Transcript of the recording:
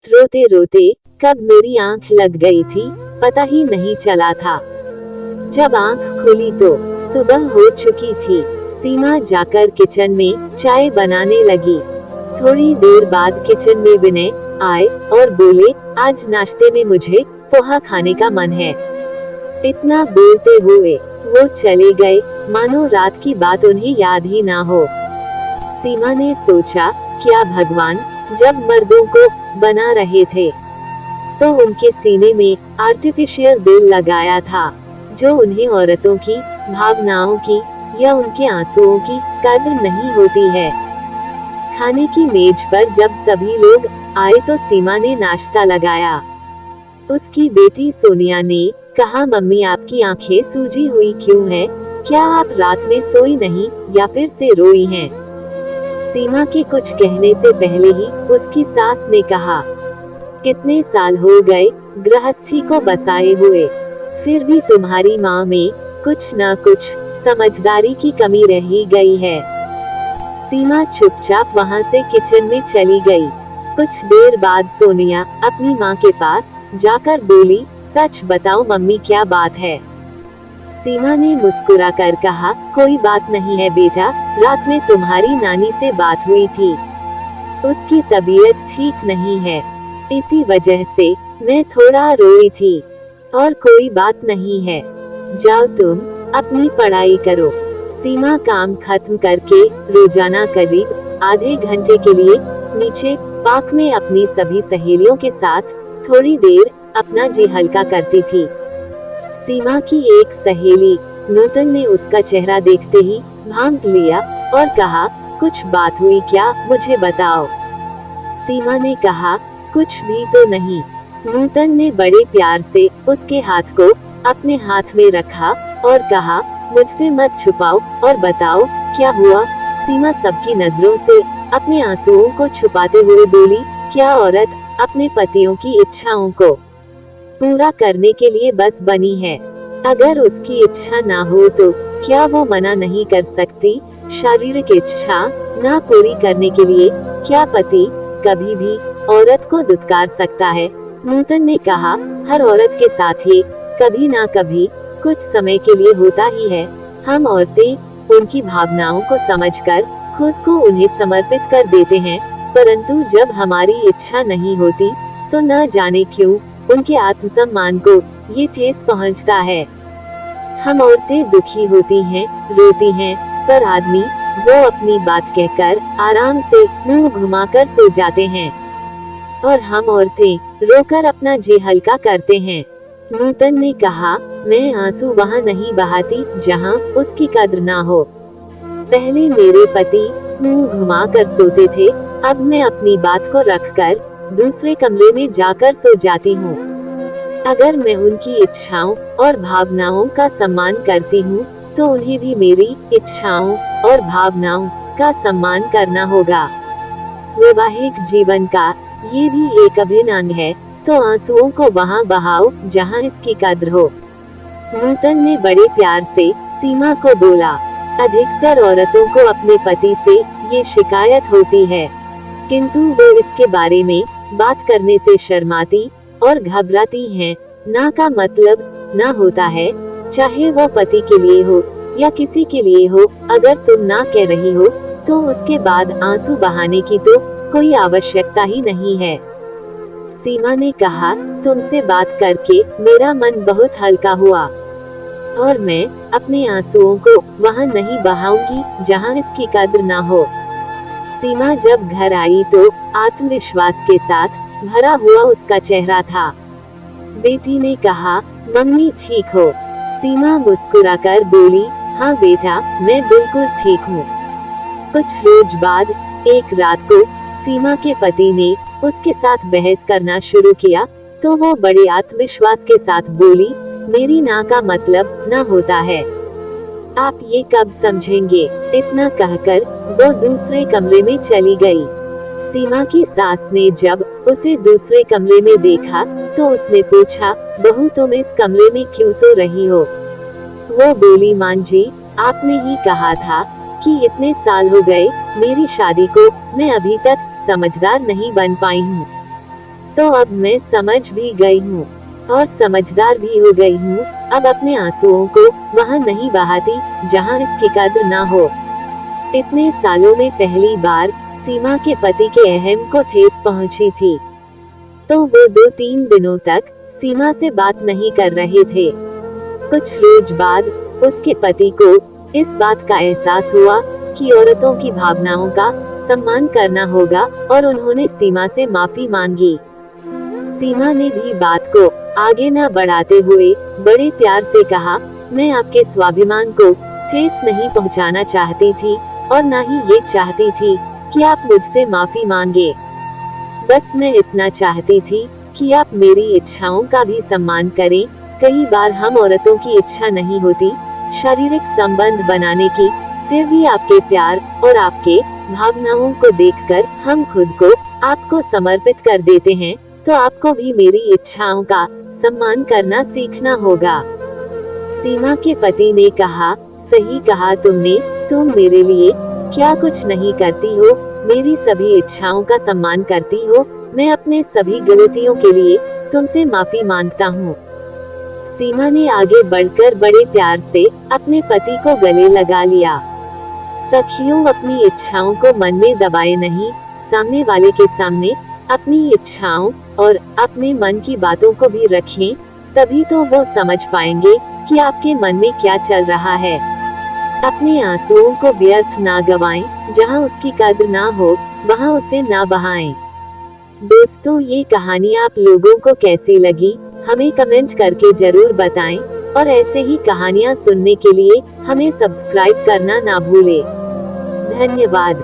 रोते रोते कब मेरी आंख लग गई थी पता ही नहीं चला था। जब आंख खुली तो सुबह हो चुकी थी। सीमा जाकर किचन में चाय बनाने लगी। थोड़ी देर बाद किचन में विनय आए और बोले, आज नाश्ते में मुझे पोहा खाने का मन है। इतना बोलते हुए वो चले गए मानो रात की बात उन्हें याद ही ना हो। सीमा ने सोचा, क्या भगवान जब मर्दों को बना रहे थे तो उनके सीने में आर्टिफिशियल दिल लगाया था, जो उन्हें औरतों की भावनाओं की या उनके आंसुओं की कद्र नहीं होती है। खाने की मेज पर जब सभी लोग आए तो सीमा ने नाश्ता लगाया। उसकी बेटी सोनिया ने कहा, मम्मी आपकी आंखें सूजी हुई क्यों है? क्या आप रात में सोई नहीं या फिर से रोई हैं? सीमा के कुछ कहने से पहले ही उसकी सास ने कहा, कितने साल हो गए गृहस्थी को बसाए हुए, फिर भी तुम्हारी माँ में कुछ न कुछ समझदारी की कमी रह ही गई है। सीमा चुपचाप वहाँ से किचन में चली गई। कुछ देर बाद सोनिया अपनी माँ के पास जाकर बोली, सच बताओ मम्मी क्या बात है? सीमा ने मुस्कुराकर कहा, कोई बात नहीं है बेटा, रात में तुम्हारी नानी से बात हुई थी, उसकी तबीयत ठीक नहीं है, इसी वजह से मैं थोड़ा रोई थी, और कोई बात नहीं है, जाओ तुम अपनी पढ़ाई करो। सीमा काम खत्म करके रोजाना करीब आधे घंटे के लिए नीचे पार्क में अपनी सभी सहेलियों के साथ थोड़ी देर अपना जी हल्का करती थी। सीमा की एक सहेली नूतन ने उसका चेहरा देखते ही भांप लिया और कहा, कुछ बात हुई क्या, मुझे बताओ। सीमा ने कहा, कुछ भी तो नहीं। नूतन ने बड़े प्यार से उसके हाथ को अपने हाथ में रखा और कहा, मुझसे मत छुपाओ और बताओ क्या हुआ। सीमा सबकी नजरों से अपने आंसुओं को छुपाते हुए बोली, क्या औरत अपने पतियों की इच्छाओं को पूरा करने के लिए बस बनी है? अगर उसकी इच्छा ना हो तो क्या वो मना नहीं कर सकती? शारीरिक इच्छा ना पूरी करने के लिए क्या पति कभी भी औरत को दुत्कार सकता है? नूतन ने कहा, हर औरत के साथ ये कभी ना कभी कुछ समय के लिए होता ही है। हम औरतें उनकी भावनाओं को समझकर खुद को उन्हें समर्पित कर देते हैं, परंतु जब हमारी इच्छा नहीं होती तो न जाने क्यों उनके आत्मसम्मान को ये ठेस पहुंचता है। हम औरतें दुखी होती हैं, रोती हैं, पर आदमी वो अपनी बात कहकर आराम से मुंह घुमाकर सो जाते हैं, और हम औरतें रोकर अपना जी हल्का करते हैं। नूतन ने कहा, मैं आंसू वहाँ नहीं बहाती जहाँ उसकी कद्र ना हो। पहले मेरे पति मुंह घुमा कर सोते थे, अब मैं अपनी बात को रखकर दूसरे कमरे में जाकर सो जाती हूँ। अगर मैं उनकी इच्छाओं और भावनाओं का सम्मान करती हूँ तो उन्हें भी मेरी इच्छाओं और भावनाओं का सम्मान करना होगा। वैवाहिक जीवन का ये भी एक अभिन्न अंग है, तो आंसुओं को वहाँ बहाओ जहाँ इसकी कद्र हो। नूतन ने बड़े प्यार से सीमा को बोला, अधिकतर औरतों को अपने पति से ये शिकायत होती है, किंतु वो इसके बारे में बात करने से शर्माती और घबराती हैं। ना का मतलब ना होता है, चाहे वो पति के लिए हो या किसी के लिए हो। अगर तुम ना कह रही हो तो उसके बाद आंसू बहाने की तो कोई आवश्यकता ही नहीं है। सीमा ने कहा, तुमसे बात करके मेरा मन बहुत हल्का हुआ, और मैं अपने आंसुओं को वहाँ नहीं बहाऊंगी जहाँ इसकी कद्र ना हो। सीमा जब घर आई तो आत्मविश्वास के साथ भरा हुआ उसका चेहरा था। बेटी ने कहा, मम्मी ठीक हो? सीमा मुस्कुराकर बोली, हाँ बेटा, मैं बिल्कुल ठीक हूँ। कुछ रोज बाद एक रात को सीमा के पति ने उसके साथ बहस करना शुरू किया तो वो बड़े आत्मविश्वास के साथ बोली, मेरी ना का मतलब ना होता है, आप ये कब समझेंगे? इतना कहकर वो दूसरे कमरे में चली गई। सीमा की सास ने जब उसे दूसरे कमरे में देखा तो उसने पूछा, बहू तुम इस कमरे में क्यों सो रही हो? वो बोली, मां जी, आपने ही कहा था कि इतने साल हो गए मेरी शादी को, मैं अभी तक समझदार नहीं बन पाई हूँ। तो अब मैं समझ भी गई हूँ और समझदार भी हो गई हूँ। अब अपने आंसुओं को वहाँ नहीं बहाती जहाँ इसकी कद्र ना हो। इतने सालों में पहली बार सीमा के पति के अहम को ठेस पहुँची थी, तो वो 2-3 दिनों तक सीमा से बात नहीं कर रहे थे। कुछ रोज बाद उसके पति को इस बात का एहसास हुआ कि औरतों की भावनाओं का सम्मान करना होगा और उन्होंने सीमा से माफी मांगी। सीमा ने भी बात को आगे न बढ़ाते हुए बड़े प्यार से कहा, मैं आपके स्वाभिमान को ठेस नहीं पहुंचाना चाहती थी और न ही ये चाहती थी कि आप मुझसे माफी मांगे। बस मैं इतना चाहती थी कि आप मेरी इच्छाओं का भी सम्मान करें। कई बार हम औरतों की इच्छा नहीं होती शारीरिक संबंध बनाने की, फिर भी आपके प्यार और आपके भावनाओं को देखकर हम खुद को आपको समर्पित कर देते हैं, तो आपको भी मेरी इच्छाओं का सम्मान करना सीखना होगा। सीमा के पति ने कहा, सही कहा तुमने, तुम मेरे लिए क्या कुछ नहीं करती हो, मेरी सभी इच्छाओं का सम्मान करती हो। मैं अपने सभी गलतियों के लिए तुमसे माफी मांगता हूँ। सीमा ने आगे बढ़कर बड़े प्यार से अपने पति को गले लगा लिया। सखियों, अपनी इच्छाओं को मन में दबाए नहीं, सामने वाले के सामने अपनी इच्छाओं और अपने मन की बातों को भी रखें, तभी तो वो समझ पाएंगे कि आपके मन में क्या चल रहा है। अपने आंसुओं को व्यर्थ ना गवाएं, जहां उसकी कद्र ना हो वहां उसे ना बहाएं। दोस्तों, ये कहानी आप लोगों को कैसी लगी हमें कमेंट करके जरूर बताएं और ऐसे ही कहानियाँ सुनने के लिए हमें सब्सक्राइब करना ना भूलें। धन्यवाद।